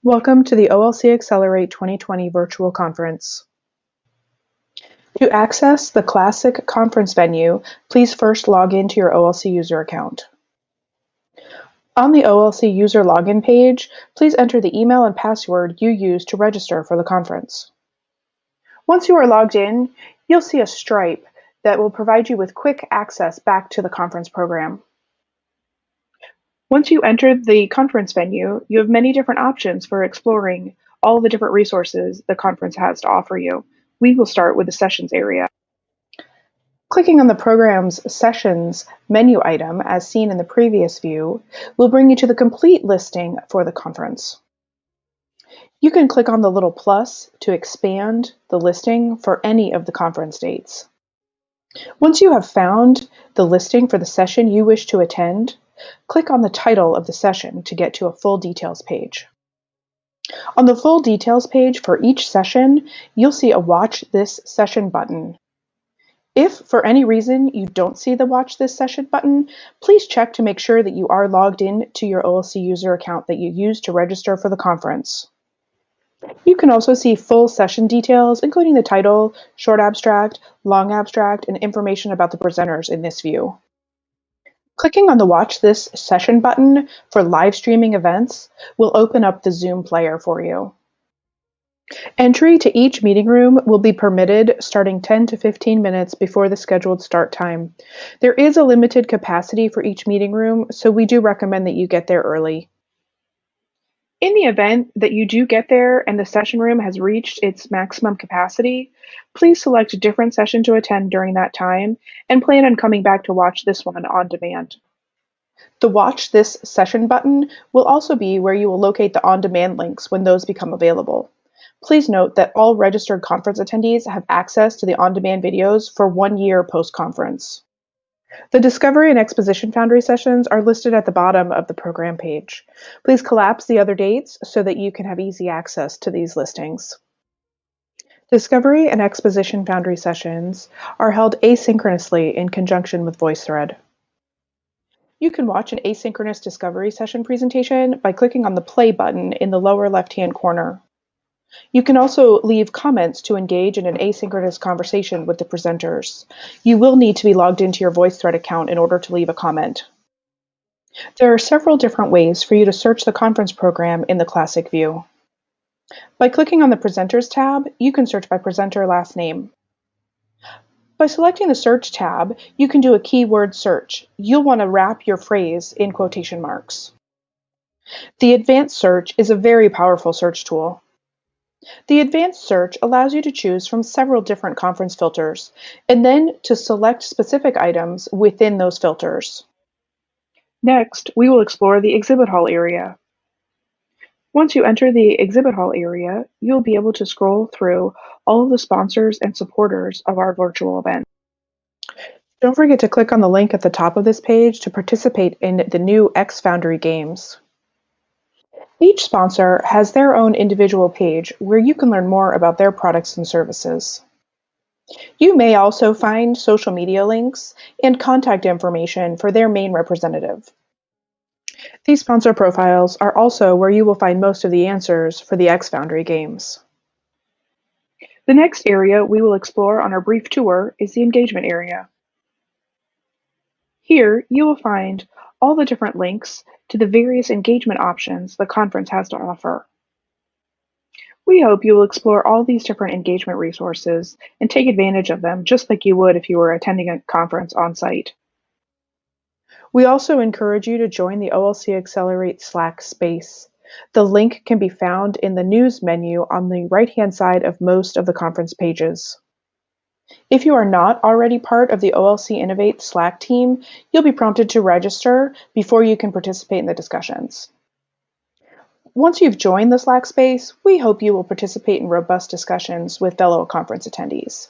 Welcome to the OLC Accelerate 2020 virtual conference. To access the classic conference venue, please first log into your OLC user account. On the OLC user login page, please enter the email and password you used to register for the conference. Once you are logged in, you'll see a stripe that will provide you with quick access back to the conference program. Once you enter the conference venue, you have many different options for exploring all the different resources the conference has to offer you. We will start with the Sessions area. Clicking on the program's Sessions menu item, as seen in the previous view, will bring you to the complete listing for the conference. You can click on the little plus to expand the listing for any of the conference dates. Once you have found the listing for the session you wish to attend, click on the title of the session to get to a full details page. On the full details page for each session, you'll see a Watch This Session button. If for any reason you don't see the Watch This Session button, please check to make sure that you are logged in to your OLC user account that you used to register for the conference. You can also see full session details, including the title, short abstract, long abstract, and information about the presenters in this view. Clicking on the Watch This Session button for live streaming events will open up the Zoom player for you. Entry to each meeting room will be permitted starting 10 to 15 minutes before the scheduled start time. There is a limited capacity for each meeting room, so we do recommend that you get there early. In the event that you do get there and the session room has reached its maximum capacity, please select a different session to attend during that time and plan on coming back to watch this one on demand. The Watch This Session button will also be where you will locate the on-demand links when those become available. Please note that all registered conference attendees have access to the on-demand videos for 1 year post-conference. The Discovery and Exposition Foundry sessions are listed at the bottom of the program page. Please collapse the other dates so that you can have easy access to these listings. Discovery and Exposition Foundry sessions are held asynchronously in conjunction with VoiceThread. You can watch an asynchronous discovery session presentation by clicking on the play button in the lower left-hand corner. You can also leave comments to engage in an asynchronous conversation with the presenters. You will need to be logged into your VoiceThread account in order to leave a comment. There are several different ways for you to search the conference program in the classic view. By clicking on the Presenters tab, you can search by presenter last name. By selecting the Search tab, you can do a keyword search. You'll want to wrap your phrase in quotation marks. The Advanced Search is a very powerful search tool. The Advanced Search allows you to choose from several different conference filters, and then to select specific items within those filters. Next, we will explore the Exhibit Hall area. Once you enter the Exhibit Hall area, you'll be able to scroll through all of the sponsors and supporters of our virtual event. Don't forget to click on the link at the top of this page to participate in the new X-Foundry games. Each sponsor has their own individual page where you can learn more about their products and services. You may also find social media links and contact information for their main representative. These sponsor profiles are also where you will find most of the answers for the X-Foundry games. The next area we will explore on our brief tour is the engagement area. Here, you will find all the different links to the various engagement options the conference has to offer. We hope you will explore all these different engagement resources and take advantage of them just like you would if you were attending a conference on site. We also encourage you to join the OLC Accelerate Slack space. The link can be found in the News menu on the right-hand side of most of the conference pages. If you are not already part of the OLC Innovate Slack team, you'll be prompted to register before you can participate in the discussions. Once you've joined the Slack space, we hope you will participate in robust discussions with fellow conference attendees.